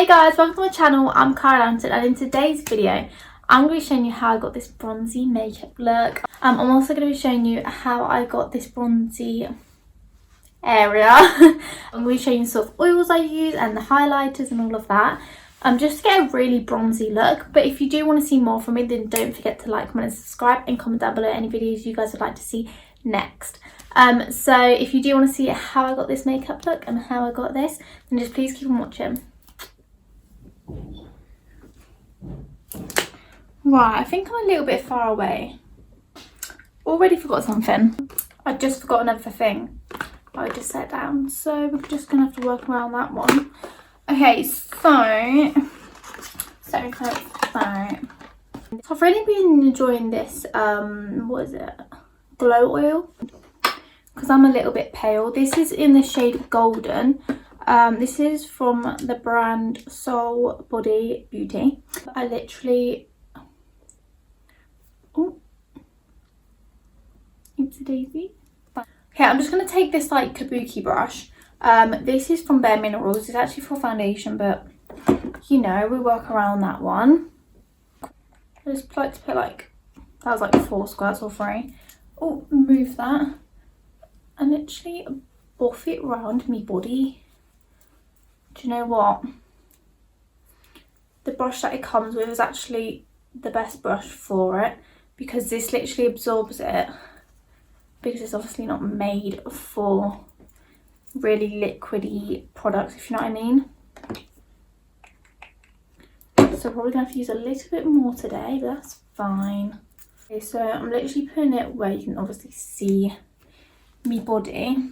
Hey guys, welcome to my channel. I'm Cara and in today's video I'm going to be showing you how I got this bronzy makeup look. I'm also going to be showing you how I got this bronzy area. I'm going to be showing you sort of oils I use and the highlighters and all of that. Just to get a really bronzy look. But if you do want to see more from me, then don't forget to like, comment and subscribe and comment down below any videos you guys would like to see next. So if you do want to see how I got this makeup look and how I got this, then just please keep on watching. Right, I think I'm a little bit far away. Already forgot something. I just forgot another thing I just set down, so we're just gonna have to work around that one. Okay, so I've really been enjoying this what is it, glow oil, because I'm a little bit pale. This is in the shade Golden. This is from the brand Soul Body Beauty. I literally, oh, oopsie daisy. Okay, I'm just going to take this like kabuki brush. This is from Bare Minerals. It's actually for foundation, but you know, we work around that one. I just like to put like, that was like 4 squirts or 3. Oh, move that. And literally buff it around my body. Do you know what? The brush that it comes with is actually the best brush for it, because this literally absorbs it, because it's obviously not made for really liquidy products, if you know what I mean. So probably gonna have to use a little bit more today, but that's fine. Okay, so I'm literally putting it where you can obviously see me body.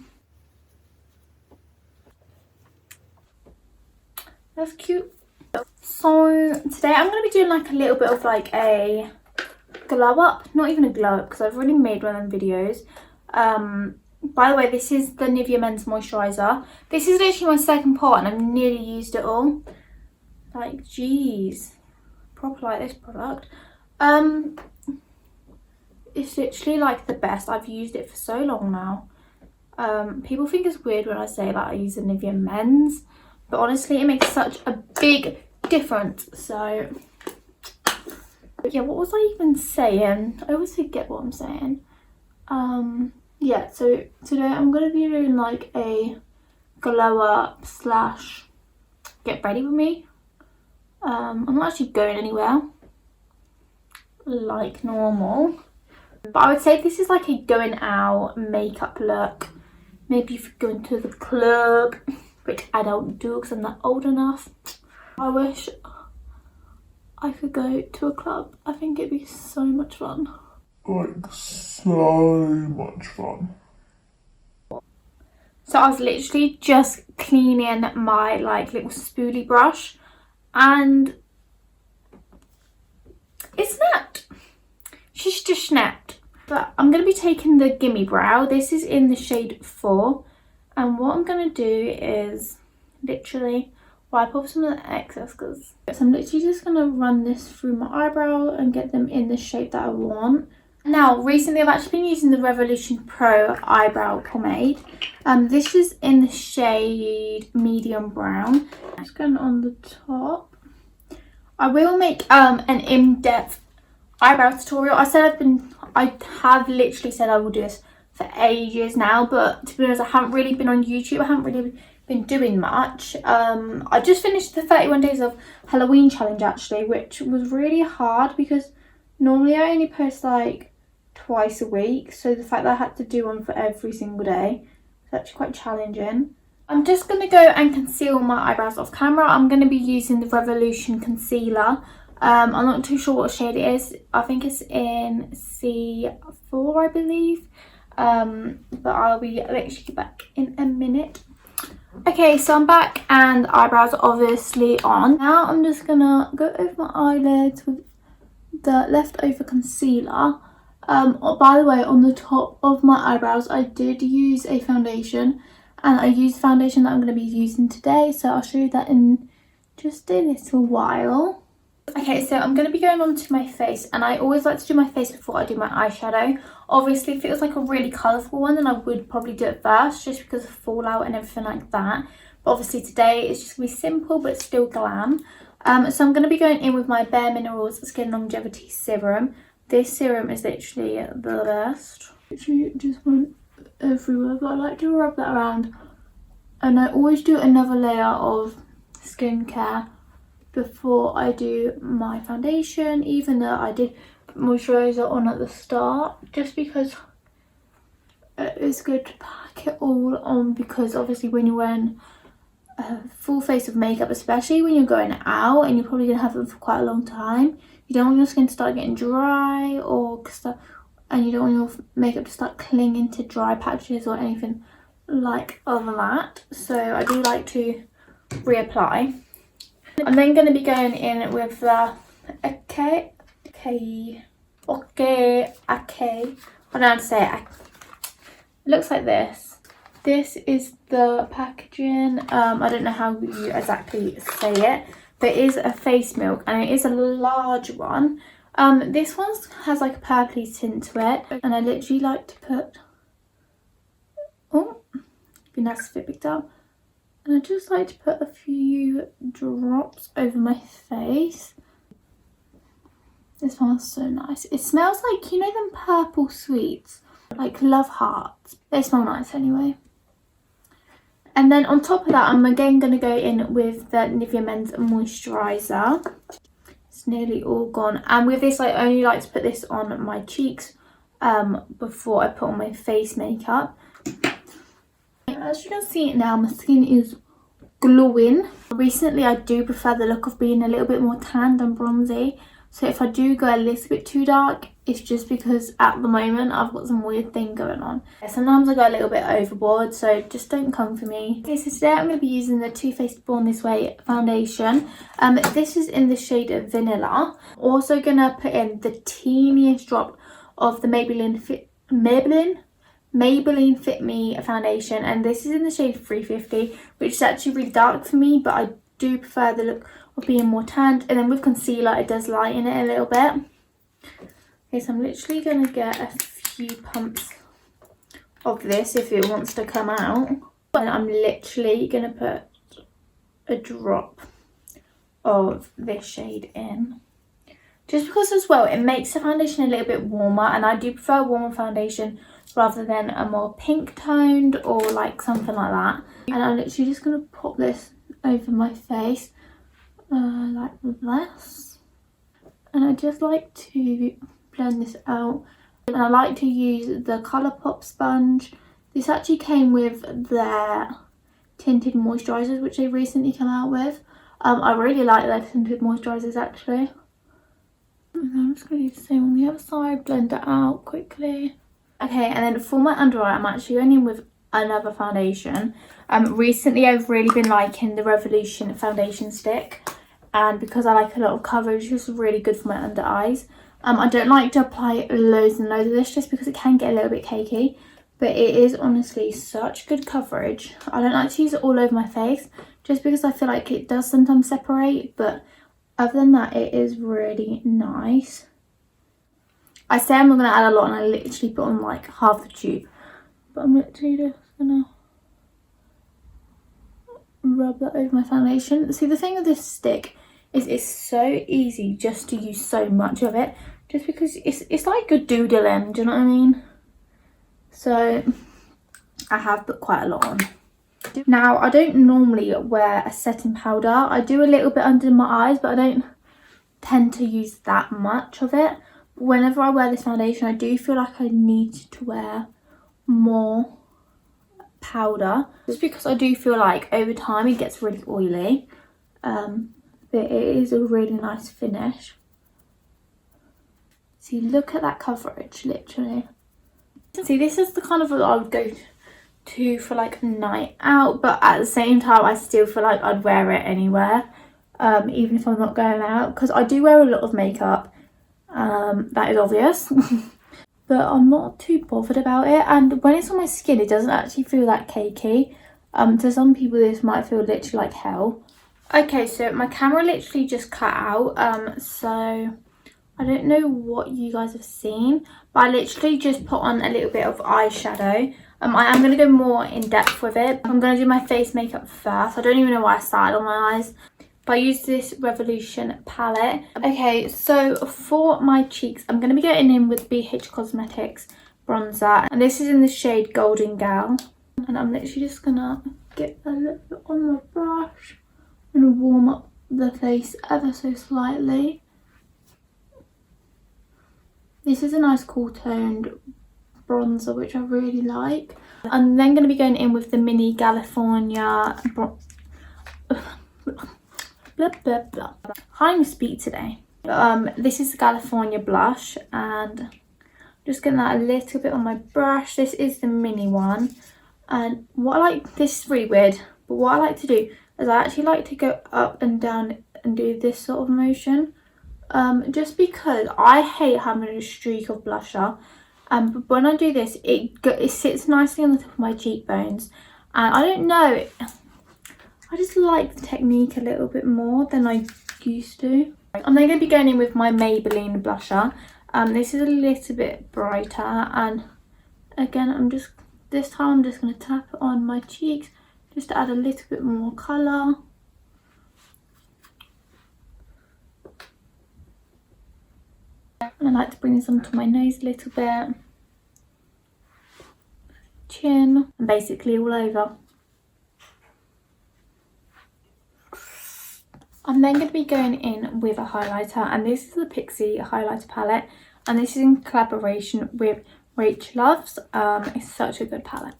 That's cute. So today I'm going to be doing like a little bit of like a glow up. Not even a glow up, because I've already made one of them videos. By the way, this is the Nivea Men's Moisturiser. This is literally my second pot and I've nearly used it all. Like, geez. Proper like this product. It's literally like the best. I've used it for so long now. People think it's weird when I say that I use the Nivea Men's. But honestly, it makes such a big difference. So, yeah, what was I even saying? I always forget what I'm saying. Yeah, so today I'm going to be doing like a glow up slash get ready with me. I'm not actually going anywhere like normal. But I would say this is like a going out makeup look. Maybe if you're going to the club, which I don't do because I'm not old enough. I wish I could go to a club. I think it'd be so much fun. Like, so much fun. So I was literally just cleaning my like little spoolie brush and it snapped. She's just snapped. But I'm going to be taking the Gimme Brow. This is in the shade 4. And what I'm going to do is literally wipe off some of the excess. So I'm literally just going to run this through my eyebrow and get them in the shape that I want. Now, recently I've actually been using the Revolution Pro Eyebrow Pomade. This is in the shade Medium Brown. Just going on the top. I will make an in-depth eyebrow tutorial. I have literally said I will do this for ages now, but to be honest, I haven't really been on YouTube. I haven't really been doing much. I just finished the 31 days of Halloween challenge actually, which was really hard because normally I only post like twice a week, so the fact that I had to do one for every single day is actually quite challenging. I'm just going to go and conceal my eyebrows off camera. I'm going to be using the Revolution concealer. I'm not too sure what shade it is. I think it's in C4, I believe. But I'll be literally back in a minute. Okay, so I'm back and the eyebrows are obviously on. Now I'm just gonna go over my eyelids with the leftover concealer. By the way, on the top of my eyebrows I did use a foundation, and I used the foundation that I'm going to be using today, so I'll show you that in just a little while. Okay, so I'm going to be going on to my face, and I always like to do my face before I do my eyeshadow. Obviously, if it was like a really colourful one, then I would probably do it first, just because of fallout and everything like that. But obviously today it's just going to be simple but still glam. So I'm going to be going in with my Bare Minerals Skin Longevity Serum. This serum is literally the best. Literally just went everywhere, but I like to rub that around. And I always do another layer of skincare before I do my foundation, even though I did put moisturiser on at the start, just because it's good to pack it all on, because obviously when you're wearing a full face of makeup, especially when you're going out and you're probably going to have it for quite a long time, you don't want your skin to start getting dry and you don't want your makeup to start clinging to dry patches or anything like that. So I do like to reapply. I'm then going to be going in with the okay, I don't know how to say it. It looks like this. This is the packaging. I don't know how you exactly say it, but it is a face milk and it is a large one. This one has like a purpley tint to it, and I literally like to put, be nice if it picked up, and I just like to put a few drops over my face. This smells so nice. It smells like, you know them purple sweets, like Love Hearts. They smell nice anyway. And then on top of that, I'm again going to go in with the Nivea Men's Moisturiser. It's nearly all gone. And with this, I only like to put this on my cheeks before I put on my face makeup. As you can see now, my skin is glowing. Recently, I do prefer the look of being a little bit more tanned and bronzy. So if I do go a little bit too dark, it's just because at the moment I've got some weird thing going on. Sometimes I go a little bit overboard, so just don't come for me. Okay, so today I'm going to be using the Too Faced Born This Way foundation. This is in the shade of Vanilla. Also going to put in the teeniest drop of the Maybelline Fit Me foundation, and this is in the shade 350, which is actually really dark for me, but I do prefer the look of being more tanned. And then with concealer, it does lighten it a little bit. Okay, so I'm literally going to get a few pumps of this if it wants to come out. And I'm literally going to put a drop of this shade in. Just because as well, it makes the foundation a little bit warmer, and I do prefer warmer foundation rather than a more pink toned or like something like that. And I'm literally just going to pop this over my face like this. And I just like to blend this out. And I like to use the Colourpop sponge. This actually came with their tinted moisturisers, which they recently come out with. I really like their tinted moisturisers actually. And I'm just going to do the same on the other side, blend it out quickly. Okay, and then for my under eye, I'm actually going in with another foundation. Recently I've really been liking the Revolution foundation stick, and because I like a lot of coverage, it's just really good for my under eyes. I don't like to apply loads and loads of this just because it can get a little bit cakey, but it is honestly such good coverage. I don't like to use it all over my face just because I feel like it does sometimes separate, but other than that, it is really nice. I say I'm not going to add a lot, and I literally put on like half the tube, but I'm literally just going to rub that over my foundation. See, the thing with this stick is it's so easy just to use so much of it, just because it's like a doodling, do you know what I mean? So I have put quite a lot on. Now, I don't normally wear a setting powder. I do a little bit under my eyes, but I don't tend to use that much of it. Whenever I wear this foundation, I do feel like I need to wear more powder, just because I do feel like over time it gets really oily, but it is a really nice finish. See, look at that coverage, literally. See, this is the kind of look I would go to for like a night out, but at the same time I still feel like I'd wear it anywhere, even if I'm not going out, because I do wear a lot of makeup. That is obvious. But I'm not too bothered about it, and when it's on my skin it doesn't actually feel that cakey. To some people this might feel literally like hell. Okay, so my camera literally just cut out, so I don't know what you guys have seen, but I literally just put on a little bit of eyeshadow. I am going to go more in depth with it. I'm going to do my face makeup first. I don't even know why I started on my eyes. But I use this Revolution palette. Okay, so for my cheeks, I'm going to be going in with BH Cosmetics bronzer. And this is in the shade Golden Gal. And I'm literally just going to get a little bit on my brush. I'm going to warm up the face ever so slightly. This is a nice cool toned bronzer, which I really like. I'm then going to be going in with the mini California blah blah blah. Can't even speak today. This is the California blush, and just getting that a little bit on my brush. This is the mini one, and what I like, this is really weird, but what I like to do is I actually like to go up and down and do this sort of motion, just because I hate having a streak of blusher. But when I do this, it sits nicely on the top of my cheekbones, and I don't know, I just like the technique a little bit more than I used to. I'm then going to be going in with my Maybelline blusher. This is a little bit brighter, and again, this time I'm just going to tap it on my cheeks just to add a little bit more colour. And I like to bring this onto my nose a little bit, chin, and basically all over. I'm then going to be going in with a highlighter, and this is the Pixie highlighter palette, and this is in collaboration with Rach Loves. It's such a good palette.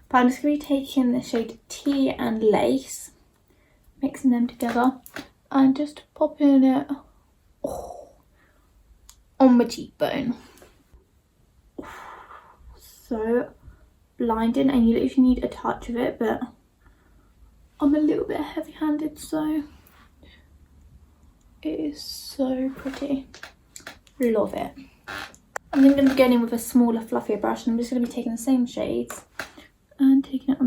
But I'm just going to be taking the shade Tea and Lace, mixing them together, and just popping it on my cheekbone. So blinding, and you literally need a touch of it, but I'm a little bit heavy-handed, so it is so pretty. Love it. I'm then going to be going in with a smaller, fluffier brush, and I'm just going to be taking the same shades and taking it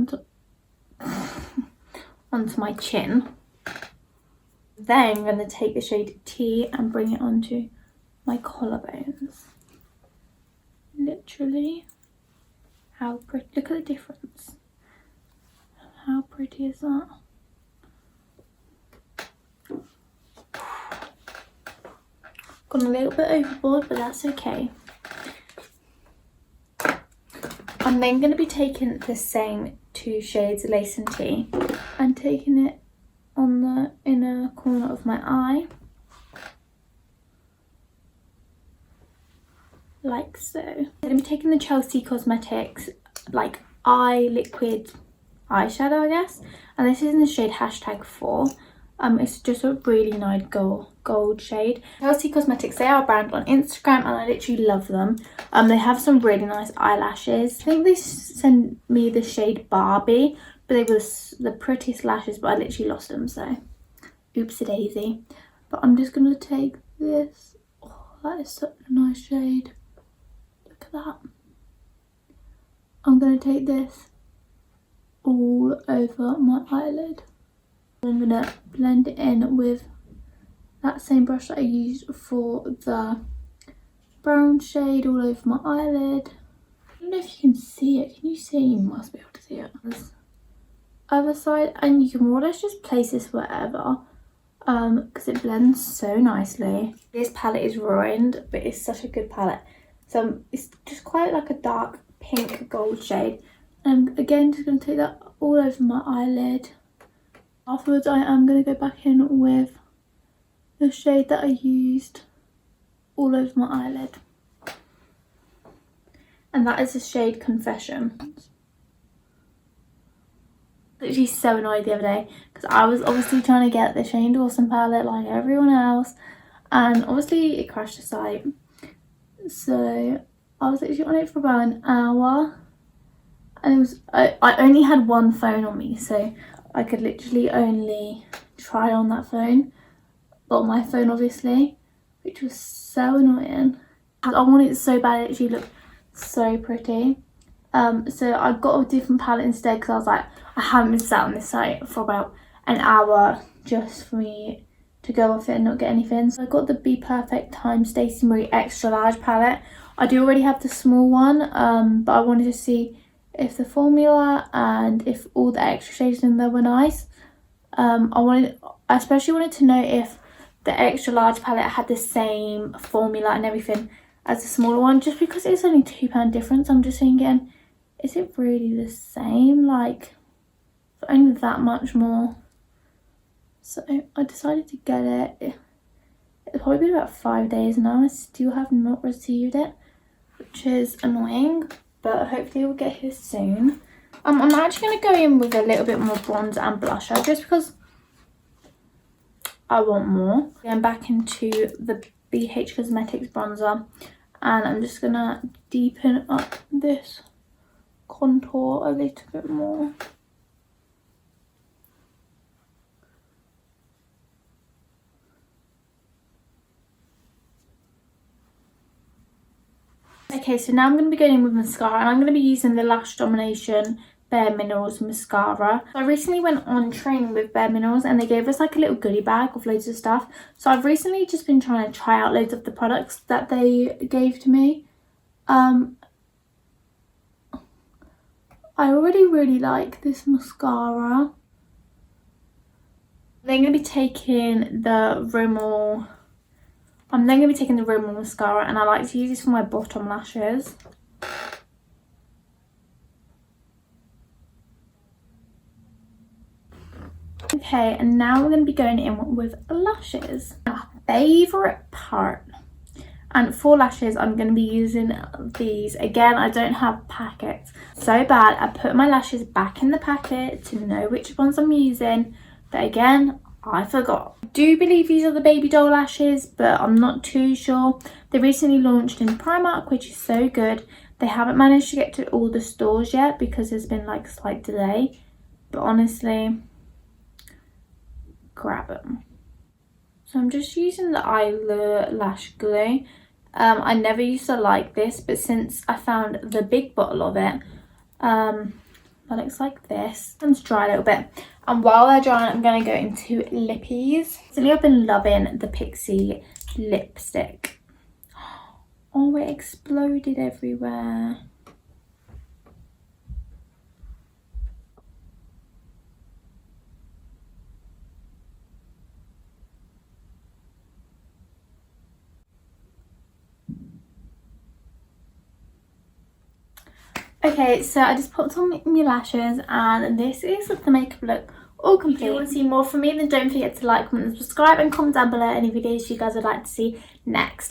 onto my chin. Then I'm going to take the shade Tea and bring it onto my collarbones. Literally. How pretty. Look at the difference. How pretty is that? Gone a little bit overboard, but that's okay. I'm then going to be taking the same two shades, Lace and Tea, and taking it on the inner corner of my eye, like so. I'm going to be taking the Chelsea Cosmetics like eye liquid eyeshadow, I guess, and this is in the shade #4. It's just a really nice gold shade. Chelsea Cosmetics, they are a brand on Instagram, and I literally love them. They have some really nice eyelashes. I think they sent me the shade Barbie, but they were the prettiest lashes, but I literally lost them, so oopsie daisy. But I'm just going to take this. Oh, that is such a nice shade. Look at that. I'm going to take this all over my eyelid. I'm going to blend it in with that same brush that I used for the brown shade all over my eyelid. I don't know if you can see it. Can you see it? You must be able to see it. This other side, and you can more or less just place this wherever, because it blends so nicely. This palette is ruined, but it's such a good palette. So it's just quite like a dark pink gold shade. And again, just going to take that all over my eyelid. Afterwards, I am going to go back in with the shade that I used all over my eyelid. And that is the shade Confession. Literally so annoyed the other day because I was obviously trying to get the Shane Dawson palette like everyone else, and obviously it crashed the site. So I was literally on it for about an hour, and it was I only had one phone on me, so I could literally only try on that phone, but on my phone obviously, which was so annoying. I wanted it so bad, it actually looked so pretty. So I got a different palette instead because I was like, I haven't been sat on this site for about an hour just for me to go off it and not get anything. So I got the Be Perfect Time Stacey Marie Extra Large palette. I do already have the small one, but I wanted to see if the formula and if all the extra shades in there were nice. I especially wanted to know if the extra large palette had the same formula and everything as the smaller one, just because it's only £2 difference. I'm just thinking, is it really the same? Like, only that much more. So I decided to get it. It's probably been about 5 days now. I still have not received it, which is annoying, but hopefully it will get here soon. I'm actually going to go in with a little bit more bronzer and blusher, just because I want more. Going back into the BH Cosmetics bronzer, and I'm just going to deepen up this contour a little bit more. Okay, so now I'm going to be going in with mascara, and I'm going to be using the Lash Domination Bare Minerals mascara. So I recently went on training with Bare Minerals, and they gave us like a little goodie bag of loads of stuff. So I've recently just been trying to try out loads of the products that they gave to me. I already really like this mascara. I'm going to be taking the Rimmel mascara, and I like to use this for my bottom lashes. Okay, and now we're going to be going in with lashes. My favourite part. And for lashes, I'm going to be using these. Again, I don't have packets. So bad, I put my lashes back in the packet to know which ones I'm using. But again, I forgot. I do believe these are the baby doll lashes, but I'm not too sure. They recently launched in Primark, which is so good. They haven't managed to get to all the stores yet because there's been like a slight delay. But honestly, grab them. So I'm just using the eyelash glue. I never used to like this, but since I found the big bottle of it, that looks like this. It's dry a little bit, and while they're drying, I'm going to go into lippies. Recently I've been loving the Pixie lipstick. Oh, it exploded everywhere. Okay, so I just popped on my lashes, and this is the makeup look all complete. If you want to see more from me, then don't forget to like, comment, and subscribe, and comment down below any videos you guys would like to see next.